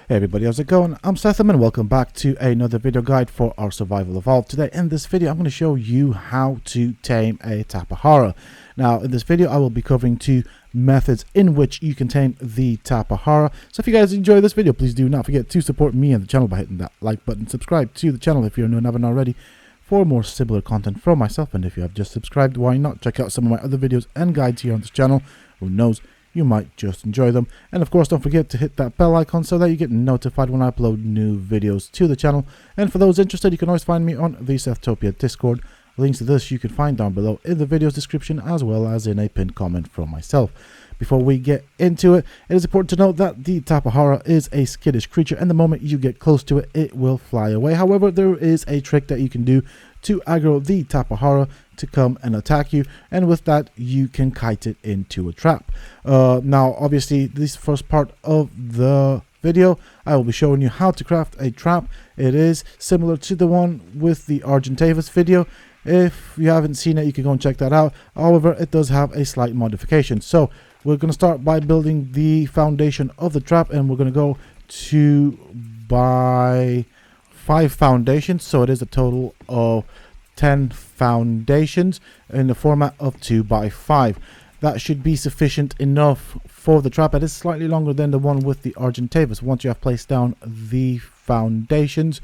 Hey everybody, how's it going? I'm Sethum and welcome back to another video guide for Ark Survival Evolved. Today in this video I'm going to show you how to tame a Tapejara. Now in this video I will be covering two methods in which you can tame the Tapejara. So if you guys enjoy this video, please do not forget to support me and the channel by hitting that like button. Subscribe to the channel if you're new and haven't already for more similar content from myself. And if you have just subscribed, why not check out some of my other videos and guides here on this channel. Who knows, you might just enjoy them. And of course, don't forget to hit that bell icon so that you get notified when I upload new videos to the channel. And for those interested, you can always find me on the Sethopia Discord. Links to this you can find down below in the video's description, as well as in a pinned comment from myself. Before we get into it, it is important to note that the Tapejara is a skittish creature, and the moment you get close to it, it will fly away. However, there is a trick that you can do to aggro the Tapejara to come and attack you, and with that you can kite it into a trap. Now obviously this first part of the video I will be showing you how to craft a trap. It is similar to the one with the Argentavis video. If you haven't seen it, you can go and check that out. However, it does have a slight modification. So we're going to start by building the foundation of the trap, and we're going to go to buy 5 foundations, so it is a total of 10 foundations in the format of 2x5. That should be sufficient enough for the trap. It is slightly longer than the one with the Argentavis. Once you have placed down the foundations,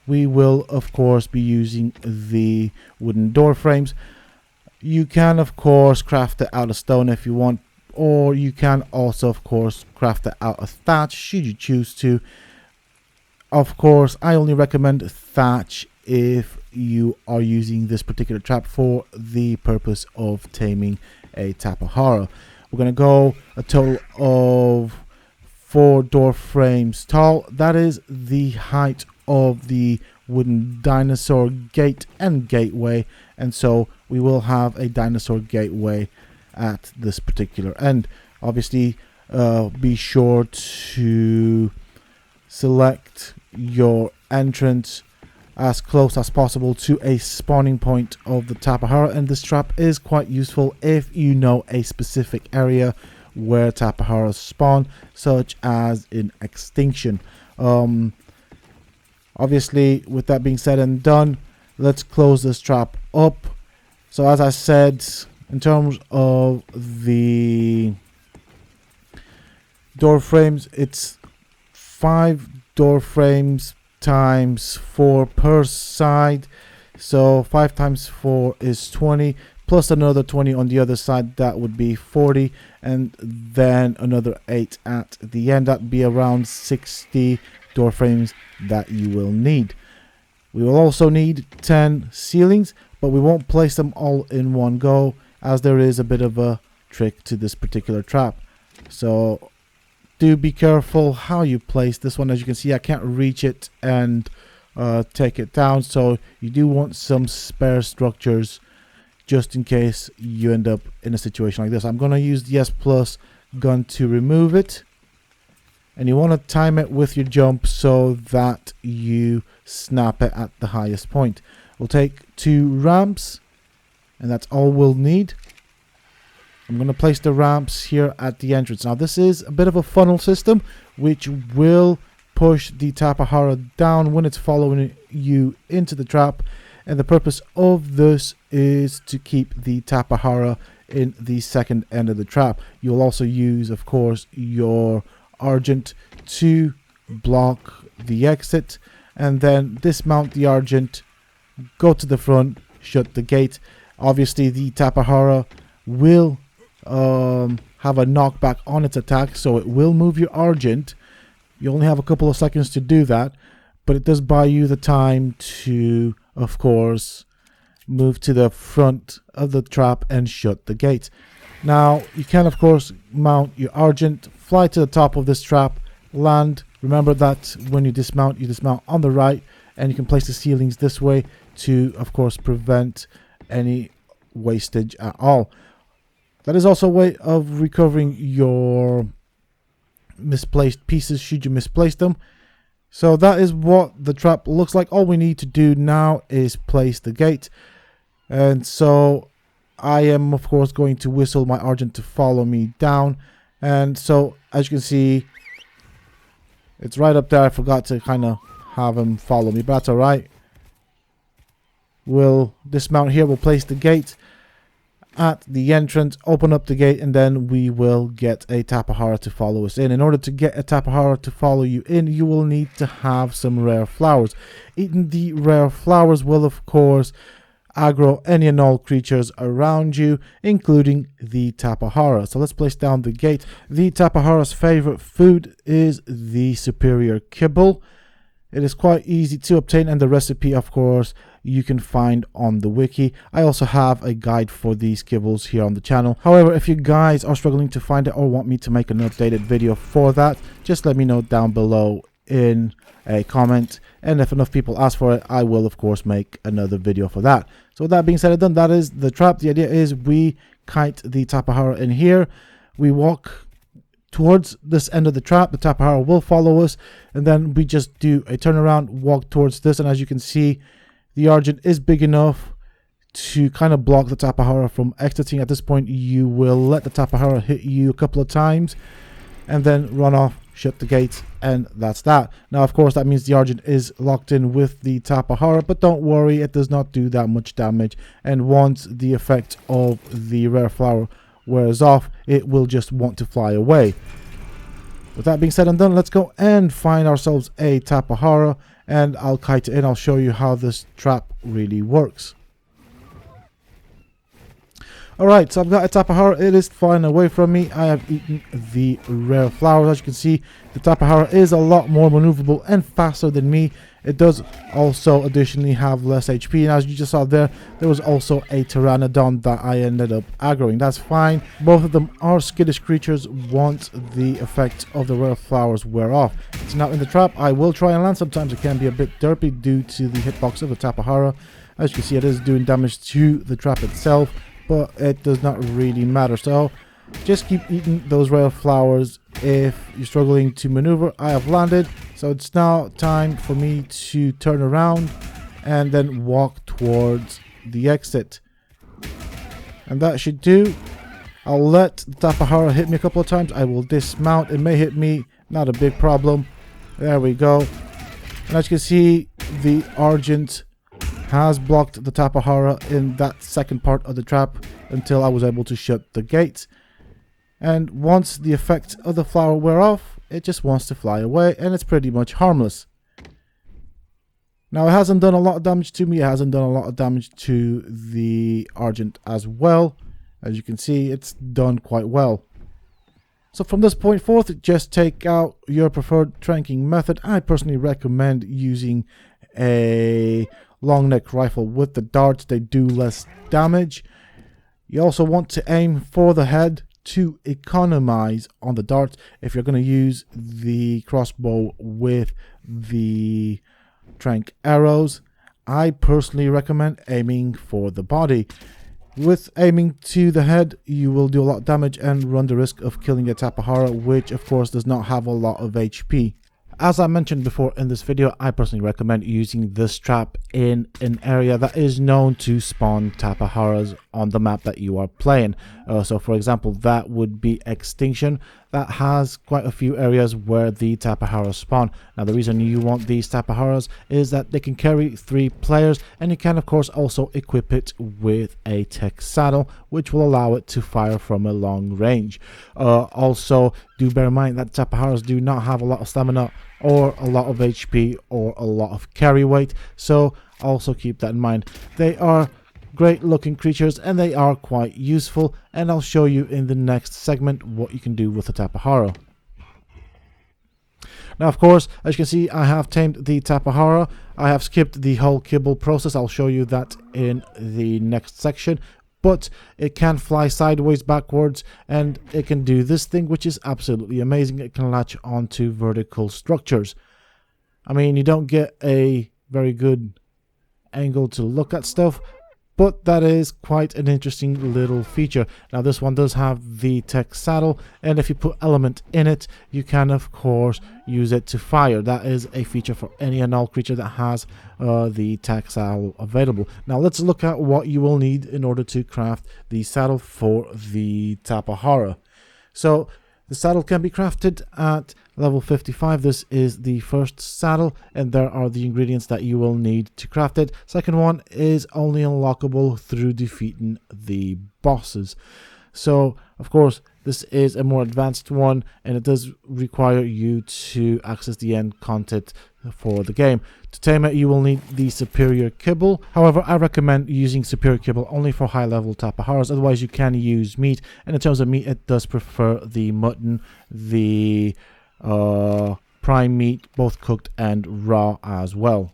we will of course be using the wooden door frames. You can of course craft it out of stone if you want, or you can also of course craft it out of thatch should you choose to. Of course, I only recommend thatch if you are using this particular trap for the purpose of taming a Tapejara. We're going to go a total of 4 door frames tall. That is the height of the wooden dinosaur gate and gateway, and so we will have a dinosaur gateway at this particular end. Obviously, be sure to select your entrance as close as possible to a spawning point of the Tapejara, and this trap is quite useful if you know a specific area where Tapejaras spawn, such as in Extinction. Obviously, with that being said and done, let's close this trap up. So as I said, in terms of the door frames, it's 5 door frames times 4 per side, so 5 times 4 is 20, plus another 20 on the other side. That would be 40, and then another 8 at the end. That'd be around 60 door frames that you will need. We will also need 10 ceilings, but we won't place them all in one go, as there is a bit of a trick to this particular trap. So do be careful how you place this one. As you can see, I can't reach it and take it down, so you do want some spare structures just in case you end up in a situation like this. I'm going to use the S plus gun to remove it, and you want to time it with your jump so that you snap it at the highest point. We'll take 2 ramps, and that's all we'll need. I'm going to place the ramps here at the entrance. Now this is a bit of a funnel system which will push the Tapejara down when it's following you into the trap, and the purpose of this is to keep the Tapejara in the second end of the trap. You'll also use of course your Argent to block the exit, and then dismount the Argent, go to the front, shut the gate. Obviously the Tapejara will have a knockback on its attack, so it will move your Argent. You only have a couple of seconds to do that, but it does buy you the time to of course move to the front of the trap and shut the gate. Now you can of course mount your Argent, fly to the top of this trap, land. Remember that when you dismount on the right, and you can place the ceilings this way to of course prevent any wastage at all. That is also a way of recovering your misplaced pieces should you misplace them. So that is what the trap looks like. All we need to do now is place the gate. And so I am of course going to whistle my Argent to follow me down. And so as you can see, It's right up there. I forgot to kind of have him follow me, but that's alright. We'll dismount here. We'll place the gate at the entrance, open up the gate, and then we will get a Tapejara to follow us in. In order to get a Tapejara to follow you in, you will need to have some rare flowers. Eating the rare flowers will, of course, aggro any and all creatures around you, including the Tapejara. So let's place down the gate. The Tapejara's favorite food is the superior kibble. It is quite easy to obtain, and the recipe, of course, you can find on the wiki. I also have a guide for these kibbles here on the channel. However, if you guys are struggling to find it or want me to make an updated video for that, just let me know down below in a comment, and if enough people ask for it, I will of course make another video for that. So with that being said and done, that is the trap. The idea is we kite the Tapejara in here, we walk towards this end of the trap, the Tapejara will follow us, and then we just do a turnaround, walk towards this, and as you can see, the Argent is big enough to kind of block the Tapejara from exiting. At this point, you will let the Tapejara hit you a couple of times and then run off, shut the gate, and that's that. Now, of course, that means the Argent is locked in with the Tapejara, but don't worry, it does not do that much damage. And once the effect of the rare flower wears off, it will just want to fly away. With that being said and done, let's go and find ourselves a Tapejara, and I'll kite it in. I'll show you how this trap really works. Alright, so I've got a Tapejara. It is flying away from me. I have eaten the rare flowers. As you can see, the Tapejara is a lot more maneuverable and faster than me. It does also additionally have less HP, and as you just saw there, there was also a Pteranodon that I ended up aggroing. That's fine. Both of them are skittish creatures once the effect of the rare flowers wear off. It's now in the trap. I will try and land. Sometimes it can be a bit derpy due to the hitbox of the Tapejara. As you can see, it is doing damage to the trap itself, but it does not really matter. So just keep eating those rare flowers if you're struggling to maneuver. I have landed, so it's now time for me to turn around and then walk towards the exit, and that should do. I'll let the Tapejara hit me a couple of times. I will dismount. It may hit me, not a big problem. There we go. And as you can see, the Argent has blocked the Tapejara in that second part of the trap until I was able to shut the gate. And once the effect of the flower wear off, it just wants to fly away, and it's pretty much harmless. Now, it hasn't done a lot of damage to me. It hasn't done a lot of damage to the Argent as well. As you can see, it's done quite well. So from this point forth, just take out your preferred tranking method. I personally recommend using a long neck rifle with the darts. They do less damage. You also want to aim for the head to economize on the darts if you're going to use the crossbow with the trank arrows. I personally recommend aiming for the body. With aiming to the head, you will do a lot of damage and run the risk of killing a Tapejara, which of course does not have a lot of HP. As I mentioned before in this video, I personally recommend using this trap in an area that is known to spawn Tapejaras on the map that you are playing. So for example, that would be Extinction. That has quite a few areas where the Tapejaras spawn. Now the reason you want these Tapejaras is that they can carry 3 players, and you can of course also equip it with a tech saddle, which will allow it to fire from a long range. Also, do bear in mind that Tapejaras do not have a lot of stamina or a lot of HP or a lot of carry weight, so also keep that in mind. They are great looking creatures and they are quite useful, and I'll show you in the next segment what you can do with a Tapejara. Now of course, as you can see, I have tamed the Tapejara. I have skipped the whole kibble process. I'll show you that in the next section. But it can fly sideways, backwards, and it can do this thing, which is absolutely amazing. It can latch onto vertical structures. I mean, you don't get a very good angle to look at stuff, but that is quite an interesting little feature. Now this one does have the tech saddle, and if you put element in it, you can of course use it to fire. That is a feature for any and all creature that has the tech saddle available. Now let's look at what you will need in order to craft the saddle for the Tapejara. So The saddle can be crafted at level 55. This is the first saddle, and there are the ingredients that you will need to craft it. Second one is only unlockable through defeating the bosses. So, of course, this is a more advanced one, and it does require you to access the end content for the game. To tame it, you will need the superior kibble. However, I recommend using superior kibble only for high level tapajaras. Otherwise, you can use meat. And in terms of meat, it does prefer the mutton, the prime meat, both cooked and raw as well.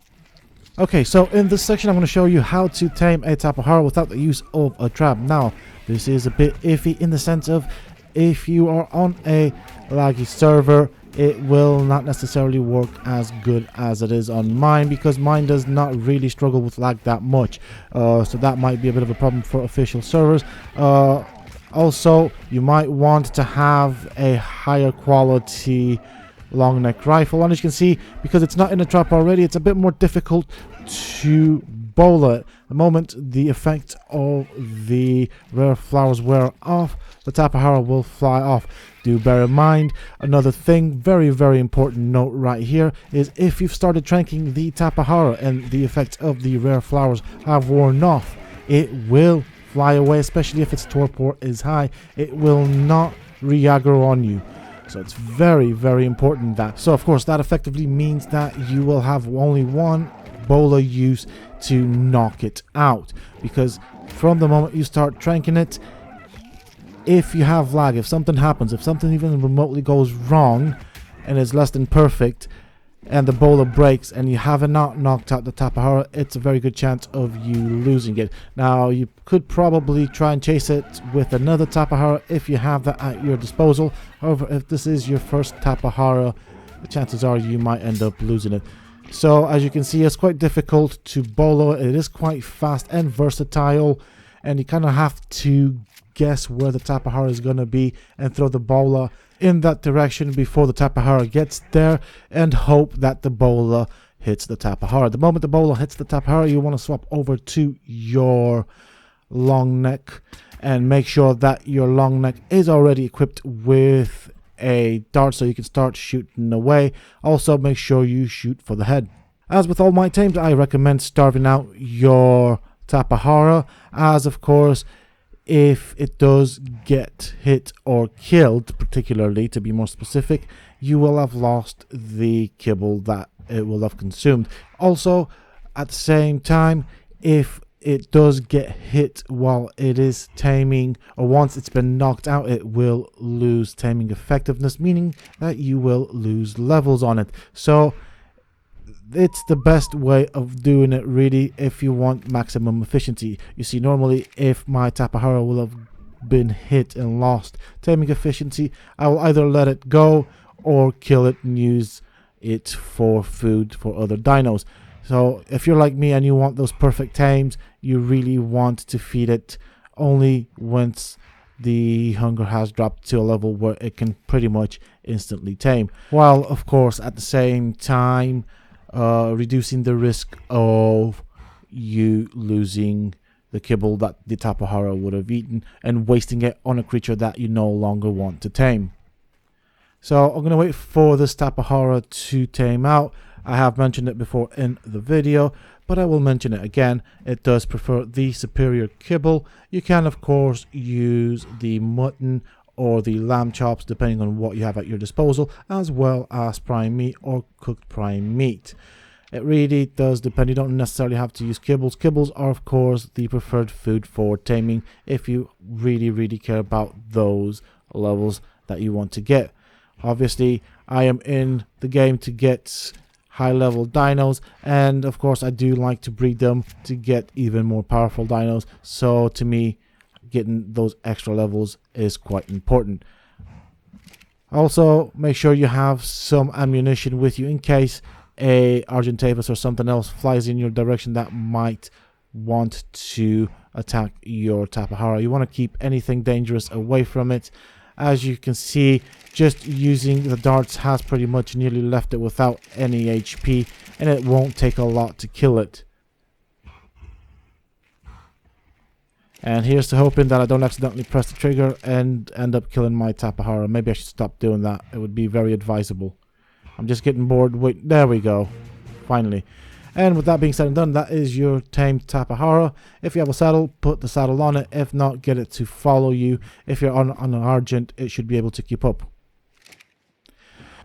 Okay, so in this section, I'm going to show you how to tame a tapejara without the use of a trap. Now, this is a bit iffy in the sense of if you are on a laggy server, it will not necessarily work as good as it is on mine, because mine does not really struggle with lag that much. So that might be a bit of a problem for official servers. Also, you might want to have a higher quality long neck rifle. And as you can see, because it's not in a trap already, it's a bit more difficult to bowl it. The moment the effect of the rare flowers wear off, the tapejara will fly off. Do bear in mind, another thing, very important note right here, is if you've started tranking the tapejara and the effects of the rare flowers have worn off, it will fly away, especially if its torpor is high. It will not re-aggro on you. So it's very important that. So of course that effectively means that you will have only one bowler use to knock it out, because from the moment you start tranking it, if you have lag, if something happens, if something even remotely goes wrong and is less than perfect, and the bowler breaks and you have not knocked out the tapejara, it's a very good chance of you losing it. Now, you could probably try and chase it with another tapejara if you have that at your disposal. However, if this is your first tapejara, the chances are you might end up losing it. So, as you can see, it's quite difficult to bowler. It is quite fast and versatile, and you kind of have to guess where the tapejara is going to be and throw the bowler in that direction before the tapejara gets there, and hope that the bowler hits the tapejara. The moment the bowler hits the tapejara, you want to swap over to your long neck and make sure that your long neck is already equipped with a dart so you can start shooting away. Also, make sure you shoot for the head. As with all my tames, I recommend starving out your tapejara, as of course, if it does get hit or killed, particularly to be more specific, you will have lost the kibble that it will have consumed. Also, at the same time, if it does get hit while it is taming, or once it's been knocked out, it will lose taming effectiveness, meaning that you will lose levels on it. So it's the best way of doing it, really, if you want maximum efficiency. You see, normally if my tapejara will have been hit and lost taming efficiency, I will either let it go or kill it and use it for food for other dinos. So if you're like me and you want those perfect tames, you really want to feed it only once the hunger has dropped to a level where it can pretty much instantly tame, while of course at the same time reducing the risk of you losing the kibble that the tapejara would have eaten and wasting it on a creature that you no longer want to tame. So I'm going to wait for this tapejara to tame out. I have mentioned it before in the video, but I will mention it again. It does prefer the superior kibble. You can of course use the mutton or the lamb chops, depending on what you have at your disposal, as well as prime meat or cooked prime meat. It really does depend. You don't necessarily have to use kibbles. Kibbles are of course the preferred food for taming if you really care about those levels that you want to get. Obviously, I am in the game to get high level dinos, and of course I do like to breed them to get even more powerful dinos. So to me, getting those extra levels is quite important. Also, make sure you have some ammunition with you in case a Argentavis or something else flies in your direction that might want to attack your tapejara. You want to keep anything dangerous away from it. As you can see, just using the darts has pretty much nearly left it without any HP, and it won't take a lot to kill it. And here's to hoping that I don't accidentally press the trigger and end up killing my Tapejara. Maybe I should stop doing that. It would be very advisable. I'm just getting bored. Wait, there we go. Finally. And with that being said and done, that is your tamed Tapejara. If you have a saddle, put the saddle on it. If not, get it to follow you. If you're on an Argent, it should be able to keep up.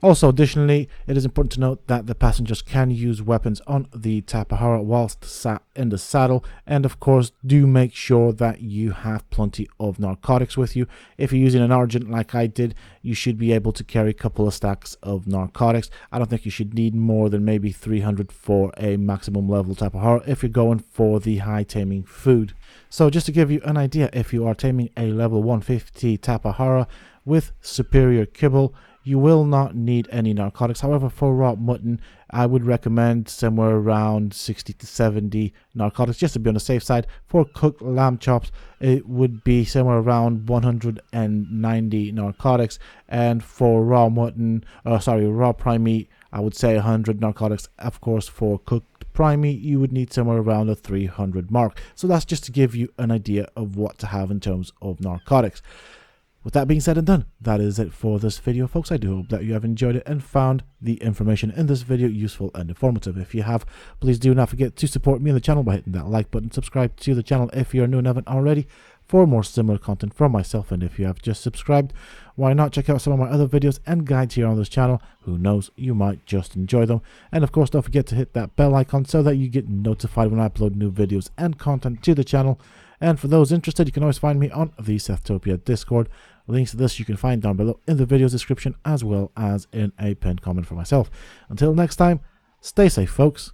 Also, additionally, it is important to note that the passengers can use weapons on the Tapejara whilst sat in the saddle, and of course do make sure that you have plenty of narcotics with you. If you're using an Argent like I did, you should be able to carry a couple of stacks of narcotics. I don't think you should need more than maybe 300 for a maximum level Tapejara if you're going for the high taming food. So just to give you an idea, if you are taming a level 150 Tapejara with superior kibble, you will not need any narcotics. However, for raw mutton, I would recommend somewhere around 60 to 70 narcotics, just to be on the safe side. For cooked lamb chops, it would be somewhere around 190 narcotics. And for raw mutton, raw prime meat, I would say 100 narcotics. Of course, for cooked prime meat, you would need somewhere around the 300 mark. So that's just to give you an idea of what to have in terms of narcotics. With that being said and done, that is it for this video, folks. I do hope that you have enjoyed it and found the information in this video useful and informative. If you have, please do not forget to support me on the channel by hitting that like button. Subscribe to the channel if you're new and haven't already for more similar content from myself. And if you have just subscribed, why not check out some of my other videos and guides here on this channel? Who knows, you might just enjoy them. And of course, don't forget to hit that bell icon so that you get notified when I upload new videos and content to the channel. And for those interested, you can always find me on the Sethtopia Discord. Links to this you can find down below in the video's description, as well as in a pinned comment for myself. Until next time, stay safe, folks.